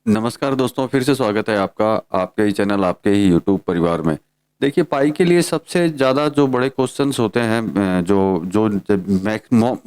नमस्कार दोस्तों, फिर से स्वागत है आपका आपके ही चैनल, आपके ही यूट्यूब परिवार में। देखिए, पाई के लिए सबसे ज़्यादा जो बड़े क्वेश्चंस होते हैं, जो जो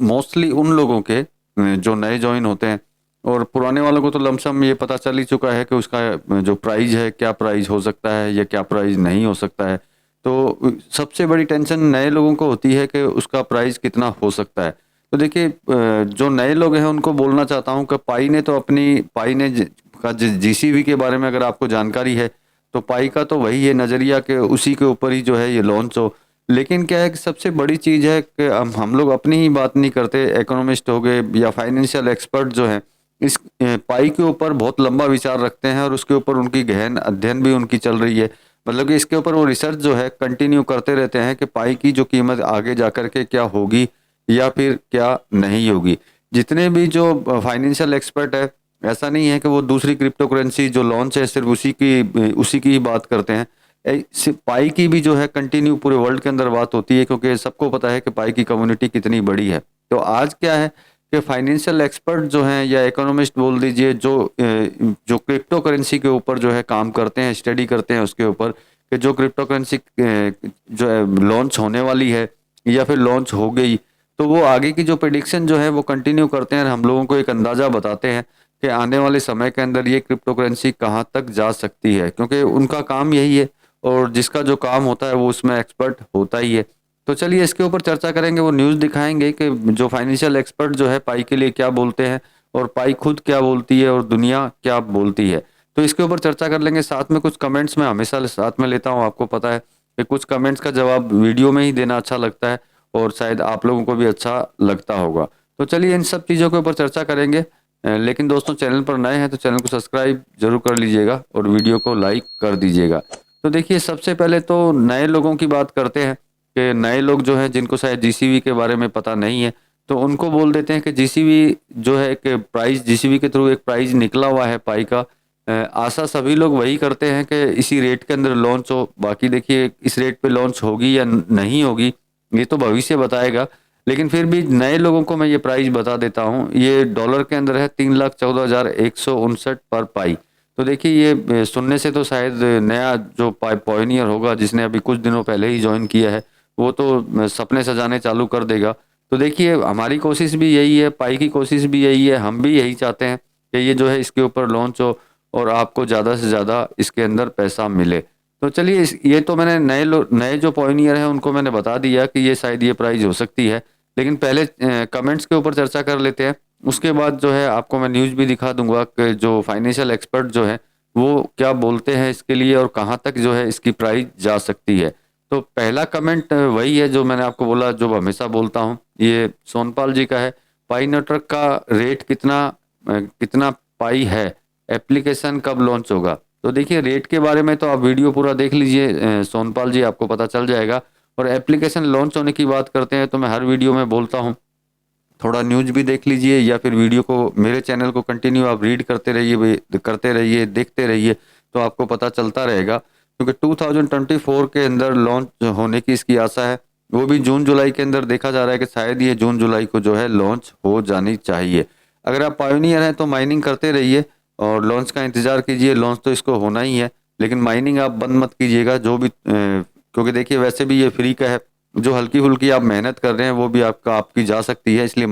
मोस्टली उन लोगों के जो नए जॉइन होते हैं, और पुराने वालों को तो लमसम ये पता चल ही चुका है कि उसका जो प्राइस है, क्या प्राइस हो सकता है या क्या प्राइस नहीं हो सकता है। तो सबसे बड़ी टेंशन नए लोगों को होती है कि उसका प्राइस कितना हो सकता है। तो देखिए, जो नए लोग हैं उनको बोलना चाहता हूँ कि पाई ने का जीसीबी के बारे में अगर आपको जानकारी है, तो पाई का तो वही है नज़रिया कि उसी के ऊपर ही जो है ये लॉन्च हो। लेकिन क्या है कि सबसे बड़ी चीज़ है कि हम लोग अपनी ही बात नहीं करते, इकोनॉमिस्ट हो गए या फाइनेंशियल एक्सपर्ट जो हैं इस पाई के ऊपर बहुत लंबा विचार रखते हैं, और उसके ऊपर उनकी गहन अध्ययन भी उनकी चल रही है। मतलब कि इसके ऊपर वो रिसर्च जो है कंटिन्यू करते रहते हैं कि पाई की जो कीमत आगे जा कर के क्या होगी या फिर क्या नहीं होगी। जितने भी जो फाइनेंशियल एक्सपर्ट है, ऐसा नहीं है कि वो दूसरी क्रिप्टो करेंसी जो लॉन्च है सिर्फ उसी की ही बात करते हैं। पाई की भी जो है कंटिन्यू पूरे वर्ल्ड के अंदर बात होती है, क्योंकि सबको पता है कि पाई की कम्युनिटी कितनी बड़ी है। तो आज क्या है कि फाइनेंशियल एक्सपर्ट जो हैं या इकोनॉमिस्ट बोल दीजिए, जो क्रिप्टो करेंसी के ऊपर जो है काम करते हैं, स्टडी करते हैं उसके ऊपर कि जो क्रिप्टो करेंसी जो है लॉन्च होने वाली है या फिर लॉन्च हो गई, तो वो आगे की जो प्रिडिक्शन जो है वो कंटिन्यू करते हैं और हम लोगों को एक अंदाज़ा बताते हैं कि आने वाले समय के अंदर ये क्रिप्टो करेंसी कहाँ तक जा सकती है, क्योंकि उनका काम यही है। और जिसका जो काम होता है वो उसमें एक्सपर्ट होता ही है। तो चलिए इसके ऊपर चर्चा करेंगे, वो न्यूज़ दिखाएंगे कि जो फाइनेंशियल एक्सपर्ट जो है पाई के लिए क्या बोलते हैं, और पाई खुद क्या बोलती है और दुनिया क्या बोलती है। तो इसके ऊपर चर्चा कर लेंगे। साथ में कुछ कमेंट्स मैं हमेशा साथ में लेता हूँ, आपको पता है कि कुछ कमेंट्स का जवाब वीडियो में ही देना अच्छा लगता है, और शायद आप लोगों को भी अच्छा लगता होगा। तो चलिए इन सब चीज़ों के ऊपर चर्चा करेंगे। लेकिन दोस्तों, चैनल पर नए हैं तो चैनल को सब्सक्राइब जरूर कर लीजिएगा और वीडियो को लाइक कर दीजिएगा। तो देखिए, सबसे पहले तो नए लोगों की बात करते हैं कि नए लोग जो हैं जिनको शायद जीसीबी के बारे में पता नहीं है, तो उनको बोल देते हैं कि जीसीबी जो है एक प्राइस, जीसीबी के थ्रू एक प्राइस निकला हुआ है पाई का। आशा सभी लोग वही करते हैं कि इसी रेट के अंदर लॉन्च हो। बाकी देखिए, इस रेट पे लॉन्च होगी या नहीं होगी ये तो भविष्य बताएगा। लेकिन फिर भी नए लोगों को मैं ये प्राइस बता देता हूँ। ये डॉलर के अंदर है 3,14,159 पर पाई। तो देखिए, ये सुनने से तो शायद नया जो पॉयनियर होगा जिसने अभी कुछ दिनों पहले ही ज्वाइन किया है, वो तो सपने सजाने चालू कर देगा। तो देखिए, हमारी कोशिश भी यही है, पाई की कोशिश भी यही है, हम भी यही चाहते हैं कि ये जो है इसके ऊपर लॉन्च हो और आपको ज़्यादा से ज़्यादा इसके अंदर पैसा मिले। तो चलिए, ये तो मैंने नए जो पॉइनियर हैं उनको मैंने बता दिया कि ये शायद ये प्राइस हो सकती है। लेकिन पहले कमेंट्स के ऊपर चर्चा कर लेते हैं। उसके बाद जो है आपको मैं न्यूज़ भी दिखा दूंगा कि जो फाइनेंशियल एक्सपर्ट जो है वो क्या बोलते हैं इसके लिए और कहाँ तक जो है इसकी प्राइस जा सकती है। तो पहला कमेंट वही है जो मैंने आपको बोला, जो हमेशा बोलता हूँ, ये सोनपाल जी का है। पाई नेटवर्क का रेट कितना पाई है, एप्लीकेशन कब लॉन्च होगा। तो देखिए, रेट के बारे में तो आप वीडियो पूरा देख लीजिए सोनपाल जी, आपको पता चल जाएगा। और एप्लीकेशन लॉन्च होने की बात करते हैं तो मैं हर वीडियो में बोलता हूँ, थोड़ा न्यूज़ भी देख लीजिए या फिर वीडियो को, मेरे चैनल को कंटिन्यू आप रीड करते रहिए, देखते रहिए, तो आपको पता चलता रहेगा। क्योंकि 2024 के अंदर लॉन्च होने की इसकी आशा है। वो भी जून जुलाई के अंदर देखा जा रहा है कि शायद ये जून जुलाई को जो है लॉन्च हो जानी चाहिए। अगर आप पायोनियर हैं तो माइनिंग करते रहिए और लॉन्च का इंतज़ार कीजिए। लॉन्च तो इसको होना ही है, लेकिन माइनिंग आप बंद मत कीजिएगा, क्योंकि देखिए वैसे भी ये फ्री का है। जो हल्की फुल्की आप मेहनत कर रहे हैं वो भी आपकी जा सकती है, इसलिए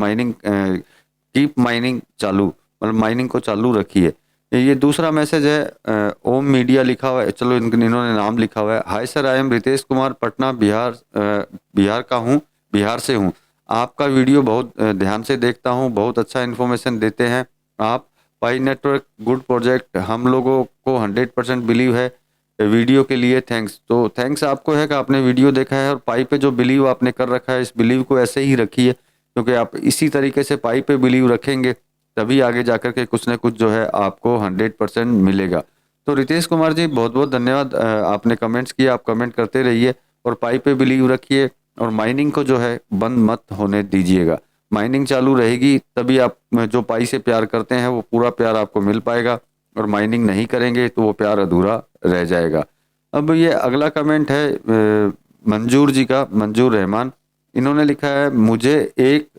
कीप माइनिंग चालू, मतलब माइनिंग को चालू रखिए। ये दूसरा मैसेज है, ओम मीडिया लिखा हुआ है, चलो इन्होंने नाम लिखा हुआ है। Hi sir, I am Ritesh Kumar, Patna Bihar, Bihar का हूँ, बिहार से हूँ। आपका वीडियो बहुत ध्यान से देखता हूँ, बहुत अच्छा इन्फॉर्मेशन देते हैं आप। पाई नेटवर्क गुड प्रोजेक्ट, हम लोगों को 100% बिलीव है। वीडियो के लिए थैंक्स। तो थैंक्स आपको है कि आपने वीडियो देखा है, और पाई पे जो बिलीव आपने कर रखा है, इस बिलीव को ऐसे ही रखिए, क्योंकि आप इसी तरीके से पाई पे बिलीव रखेंगे तभी आगे जाकर के कुछ ना कुछ जो है आपको 100% मिलेगा। तो रितेश कुमार जी, बहुत बहुत धन्यवाद। आपने कमेंट्स किए, आप कमेंट करते रहिए और पाई पे बिलीव रखिए, और माइनिंग को जो है बंद मत होने दीजिएगा। माइनिंग चालू रहेगी तभी आप जो पाई से प्यार करते हैं वो पूरा प्यार आपको मिल पाएगा, और माइनिंग नहीं करेंगे तो वो प्यार अधूरा रह जाएगा। अब ये अगला कमेंट है मंजूर जी का, मंजूर रहमान। इन्होंने लिखा है, मुझे एक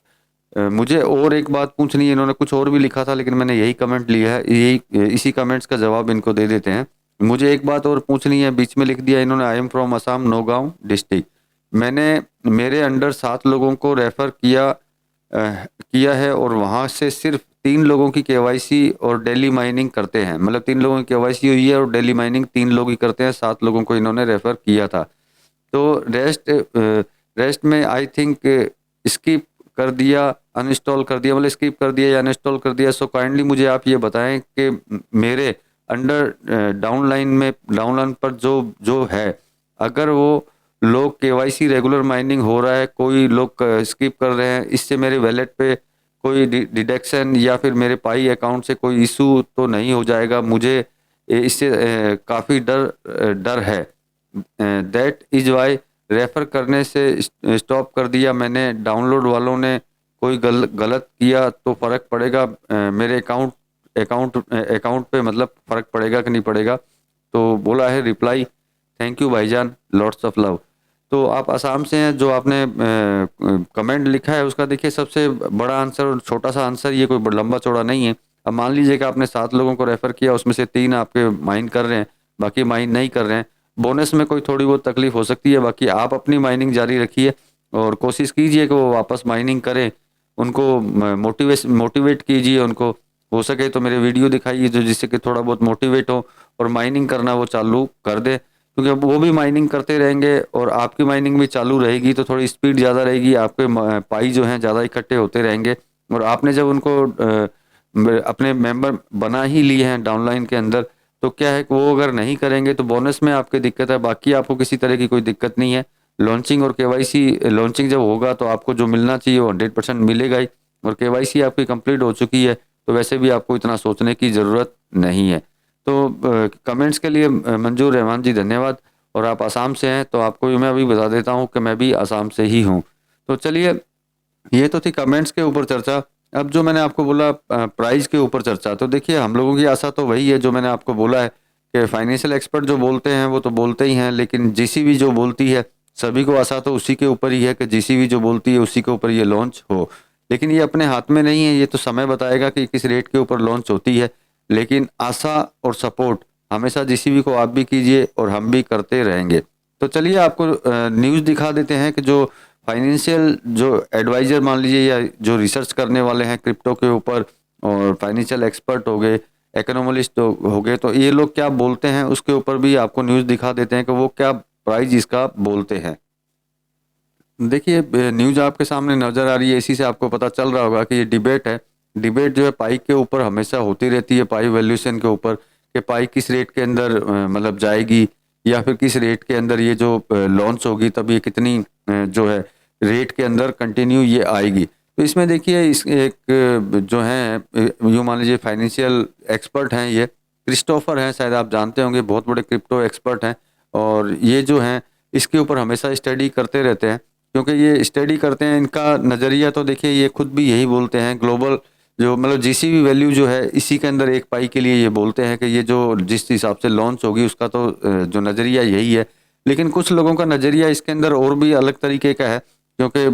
मुझे और एक बात पूछनी है, इन्होंने कुछ और भी लिखा था लेकिन मैंने यही कमेंट लिया है, यही इसी कमेंट्स का जवाब इनको दे देते हैं। मुझे एक बात और पूछनी है, बीच में लिख दिया इन्होंने, I am from Assam Naugaon district. मैंने मेरे अंडर 7 लोगों को रेफ़र किया है और वहाँ से सिर्फ 3 लोगों की केवाईसी और डेली माइनिंग करते हैं। मतलब 3 लोगों की केवाईसी हुई है और डेली माइनिंग 3 लोग ही करते हैं, 7 लोगों को इन्होंने रेफ़र किया था। तो रेस्ट में आई थिंक स्किप कर दिया, अनइंस्टॉल कर दिया, मतलब स्किप कर दिया या अनइंस्टॉल कर दिया। सो काइंडली मुझे आप ये बताएं कि मेरे अंडर डाउनलाइन पर जो जो है, अगर वो लोग केवाईसी रेगुलर माइनिंग हो रहा है, कोई लोग स्किप कर रहे हैं, इससे मेरे वैलेट पे कोई डिडक्शन या फिर मेरे पाई अकाउंट से कोई इशू तो नहीं हो जाएगा? मुझे इससे काफ़ी डर है। दैट इज वाई रेफर करने से स्टॉप कर दिया मैंने। डाउनलोड वालों ने कोई गलत किया तो फ़र्क पड़ेगा मेरे अकाउंट पे, मतलब फ़र्क पड़ेगा कि नहीं पड़ेगा? तो बोला है रिप्लाई, थैंक यू भाईजान, लॉट्स ऑफ लव। तो आप आसाम से हैं, जो आपने कमेंट लिखा है उसका देखिए सबसे बड़ा आंसर और छोटा सा आंसर, ये कोई लंबा चौड़ा नहीं है। अब मान लीजिए कि आपने 7 लोगों को रेफ़र किया, उसमें से 3 आपके माइंड कर रहे हैं, बाकी माइंड नहीं कर रहे हैं। बोनस में कोई थोड़ी बहुत तकलीफ हो सकती है, बाकी आप अपनी माइनिंग जारी रखिए और कोशिश कीजिए कि वो वापस माइनिंग करें। उनको मोटिवेट कीजिए, उनको हो सके तो मेरे वीडियो दिखाइए जो जिससे कि थोड़ा बहुत मोटिवेट हो और माइनिंग करना वो चालू कर दे, क्योंकि अब वो भी माइनिंग करते रहेंगे और आपकी माइनिंग भी चालू रहेगी तो थोड़ी स्पीड ज़्यादा रहेगी, आपके पाई जो हैं ज़्यादा इकट्ठे होते रहेंगे। और आपने जब उनको अपने मेंबर बना ही लिए हैं डाउनलाइन के अंदर, तो क्या है कि वो अगर नहीं करेंगे तो बोनस में आपकी दिक्कत है, बाकी आपको किसी तरह की कोई दिक्कत नहीं है। लॉन्चिंग और केवाईसी, लॉन्चिंग जब होगा तो आपको जो मिलना चाहिए वो 100% मिलेगा ही, और केवाईसी आपकी कंप्लीट हो चुकी है तो वैसे भी आपको इतना सोचने की ज़रूरत नहीं है। तो कमेंट्स के लिए मंजूर रहमान जी धन्यवाद। और आप आसाम से हैं तो आपको भी मैं अभी बता देता हूँ कि मैं भी आसाम से ही हूँ। तो चलिए, ये तो थी कमेंट्स के ऊपर चर्चा। अब जो मैंने आपको बोला प्राइस के ऊपर चर्चा, तो देखिए हम लोगों की आशा तो वही है जो मैंने आपको बोला है कि फाइनेंशियल एक्सपर्ट जो बोलते हैं वो तो बोलते ही हैं, लेकिन जीसीबी जो बोलती है सभी को आशा तो उसी के ऊपर ही है कि जीसीबी जो बोलती है उसी के ऊपर ये लॉन्च हो। लेकिन ये अपने हाथ में नहीं है, ये तो समय बताएगा कि किस रेट के ऊपर लॉन्च होती है। लेकिन आशा और सपोर्ट हमेशा जीसीबी को आप भी कीजिए और हम भी करते रहेंगे। तो चलिए आपको न्यूज़ दिखा देते हैं कि जो फाइनेंशियल जो एडवाइज़र मान लीजिए या जो रिसर्च करने वाले हैं क्रिप्टो के ऊपर, और फाइनेंशियल एक्सपर्ट हो गए, इकोनॉमिस्ट हो गए, तो ये लोग क्या बोलते हैं उसके ऊपर भी आपको न्यूज़ दिखा देते हैं कि वो क्या प्राइस इसका बोलते हैं। देखिए न्यूज़ आपके सामने नज़र आ रही है, इसी से आपको पता चल रहा होगा कि ये डिबेट है। डिबेट जो है पाई के ऊपर हमेशा होती रहती है, पाई वैल्यूएशन के ऊपर, कि पाई किस रेट के अंदर मतलब जाएगी, या फिर किस रेट के अंदर ये जो लॉन्च होगी तब ये कितनी जो है रेट के अंदर कंटिन्यू ये आएगी। तो इसमें देखिए इस एक जो हैं यूँ मान लीजिए फाइनेंशियल एक्सपर्ट हैं, ये क्रिस्टोफर हैं, शायद आप जानते होंगे, बहुत बड़े क्रिप्टो एक्सपर्ट हैं। और ये जो हैं इसके ऊपर हमेशा स्टडी करते रहते हैं, क्योंकि ये स्टडी करते हैं, इनका नज़रिया तो देखिए ये खुद भी यही बोलते हैं, ग्लोबल जो मतलब जीसीबी वैल्यू जो है इसी के अंदर एक पाई के लिए ये बोलते हैं कि ये जो जिस हिसाब से लॉन्च होगी उसका तो जो नज़रिया यही है। लेकिन कुछ लोगों का नज़रिया इसके अंदर और भी अलग तरीके का है, क्योंकि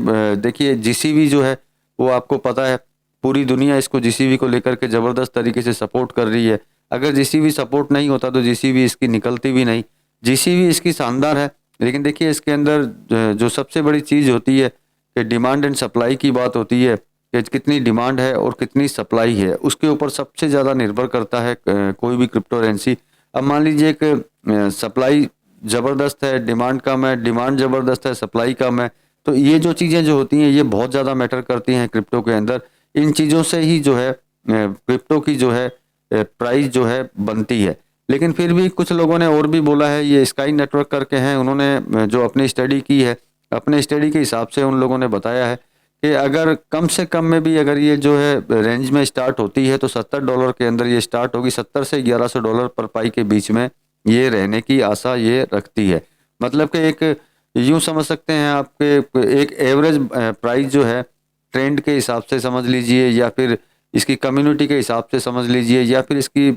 देखिए जीसीबी जो है वो आपको पता है पूरी दुनिया इसको जीसीबी को लेकर के ज़बरदस्त तरीके से सपोर्ट कर रही है। अगर जीसीबी सपोर्ट नहीं होता तो जीसीबी इसकी निकलती भी नहीं। जीसीबी इसकी शानदार है, लेकिन देखिए इसके अंदर जो सबसे बड़ी चीज़ होती है कि डिमांड एंड सप्लाई की बात होती है, कि कितनी डिमांड है और कितनी सप्लाई है, उसके ऊपर सबसे ज़्यादा निर्भर करता है कोई भी क्रिप्टो करेंसी। अब मान लीजिए कि सप्लाई ज़बरदस्त है, डिमांड कम है, डिमांड ज़बरदस्त है, सप्लाई कम है, तो ये जो चीज़ें जो होती हैं ये बहुत ज़्यादा मैटर करती हैं क्रिप्टो के अंदर। इन चीज़ों से ही जो है क्रिप्टो की जो है प्राइस जो है बनती है। लेकिन फिर भी कुछ लोगों ने और भी बोला है, ये स्काई नेटवर्क करके हैं, उन्होंने जो अपनी स्टडी की है, अपने स्टडी के हिसाब से उन लोगों ने बताया है कि अगर कम से कम में भी अगर ये जो है रेंज में स्टार्ट होती है तो $70 के अंदर ये स्टार्ट होगी, 70 से $1100 पर पाई के बीच में ये रहने की आशा ये रखती है। मतलब कि एक यूँ समझ सकते हैं आपके एक एवरेज प्राइस जो है ट्रेंड के हिसाब से समझ लीजिए, या फिर इसकी कम्युनिटी के हिसाब से समझ लीजिए, या फिर इसकी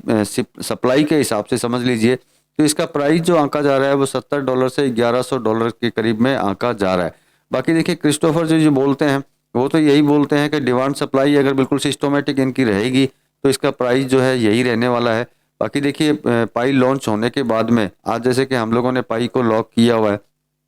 सप्लाई के हिसाब से समझ लीजिए, तो इसका प्राइस जो आंका जा रहा है वो $70 से $1100 के करीब में आंका जा रहा है। बाकी देखिए क्रिस्टोफर जो बोलते हैं वो तो यही बोलते हैं कि डिमांड सप्लाई अगर बिल्कुल सिस्टोमेटिक इनकी रहेगी तो इसका प्राइस जो है यही रहने वाला है। बाकी देखिए पाई लॉन्च होने के बाद में आज जैसे कि हम लोगों ने पाई को लॉक किया हुआ है,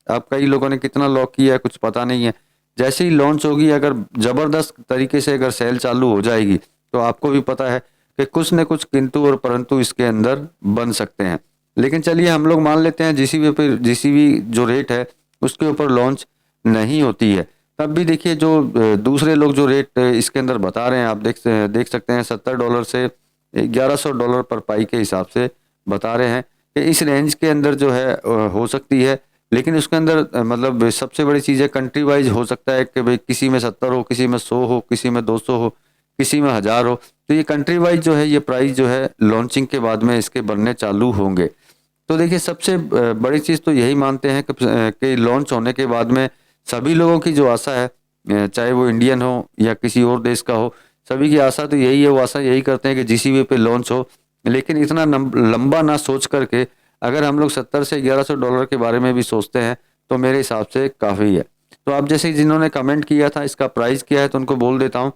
अब कई लोगों ने कितना लॉक किया है कुछ पता नहीं है। जैसे ही लॉन्च होगी अगर ज़बरदस्त तरीके से अगर सेल चालू हो जाएगी तो आपको भी पता है कि कुछ न कुछ किंतु और परंतु इसके अंदर बन सकते हैं। लेकिन चलिए हम लोग मान लेते हैं जीसीबी पे जीसीबी जो रेट है उसके ऊपर लॉन्च नहीं होती है, तब भी देखिए जो दूसरे लोग जो रेट इसके अंदर बता रहे हैं आप देख सकते हैं $70 से $1100 पर पाई के हिसाब से बता रहे हैं कि इस रेंज के अंदर जो है हो सकती है। लेकिन उसके अंदर मतलब सबसे बड़ी चीज़ है कंट्री वाइज हो सकता है कि भाई किसी में 70 हो, किसी में 100 हो, किसी में 200 हो, किसी में 1000 हो। तो ये कंट्री वाइज जो है ये प्राइस जो है लॉन्चिंग के बाद में इसके बनने चालू होंगे। तो देखिए सबसे बड़ी चीज़ तो यही मानते हैं कि लॉन्च होने के बाद में सभी लोगों की जो आशा है चाहे वो इंडियन हो या किसी और देश का हो, सभी की आशा तो यही है, वो आशा यही करते हैं कि जीसीबी पे लॉन्च हो। लेकिन इतना लंबा ना सोच करके अगर हम लोग 70 से $1100 के बारे में भी सोचते हैं तो मेरे हिसाब से काफ़ी है। तो आप जैसे जिन्होंने कमेंट किया था इसका प्राइस क्या है, तो उनको बोल देता हूँ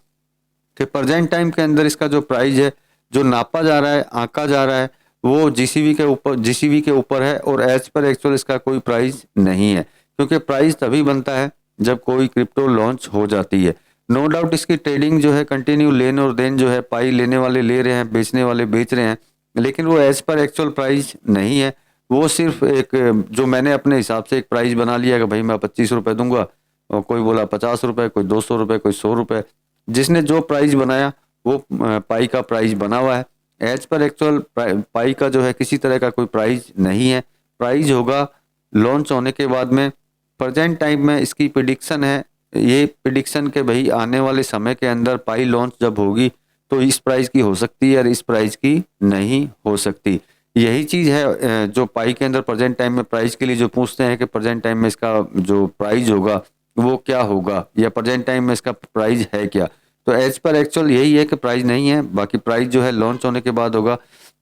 कि प्रेजेंट टाइम के अंदर इसका जो प्राइस है जो नापा जा रहा है आंका जा रहा है वो जीसीबी के ऊपर है और एज पर एक्चुअल इसका कोई प्राइस नहीं है, क्योंकि प्राइस तभी बनता है जब कोई क्रिप्टो लॉन्च हो जाती है। नो डाउट इसकी ट्रेडिंग जो है कंटिन्यू लेन और देन जो है पाई लेने वाले ले रहे हैं, बेचने वाले बेच रहे हैं, लेकिन वो एज पर एक्चुअल प्राइस नहीं है। वो सिर्फ एक जो मैंने अपने हिसाब से एक प्राइस बना लिया कि भाई मैं 25 रुपये दूंगा, और कोई बोला 50 रुपये, कोई 200 रुपये, कोई 100 रुपये। जिसने जो प्राइस बनाया वो पाई का प्राइस बना हुआ है। एज पर एक्चुअल पाई का जो है किसी तरह का कोई प्राइस नहीं है। प्राइस होगा लॉन्च होने के बाद में। प्रेजेंट टाइम में इसकी प्रिडिक्शन है, ये प्रिडिक्शन के भाई आने वाले समय के अंदर पाई लॉन्च जब होगी तो इस प्राइस की हो सकती है और इस प्राइस की नहीं हो सकती। यही चीज़ है जो पाई के अंदर प्रेजेंट टाइम में प्राइस के लिए जो पूछते हैं कि प्रेजेंट टाइम में इसका जो प्राइस होगा वो क्या होगा या प्रेजेंट टाइम में इसका प्राइस है क्या। तो एज पर एक्चुअल यही है कि प्राइस नहीं है, बाकी प्राइस जो है लॉन्च होने के बाद होगा।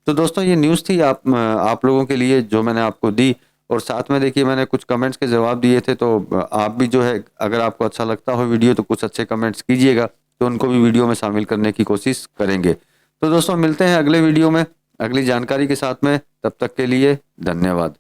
तो दोस्तों ये न्यूज़ थी आप लोगों के लिए जो मैंने आपको दी, और साथ में देखिए मैंने कुछ कमेंट्स के जवाब दिए थे। तो आप भी जो है अगर आपको अच्छा लगता हो वीडियो तो कुछ अच्छे कमेंट्स कीजिएगा, तो उनको भी वीडियो में शामिल करने की कोशिश करेंगे। तो दोस्तों मिलते हैं अगले वीडियो में अगली जानकारी के साथ में, तब तक के लिए धन्यवाद।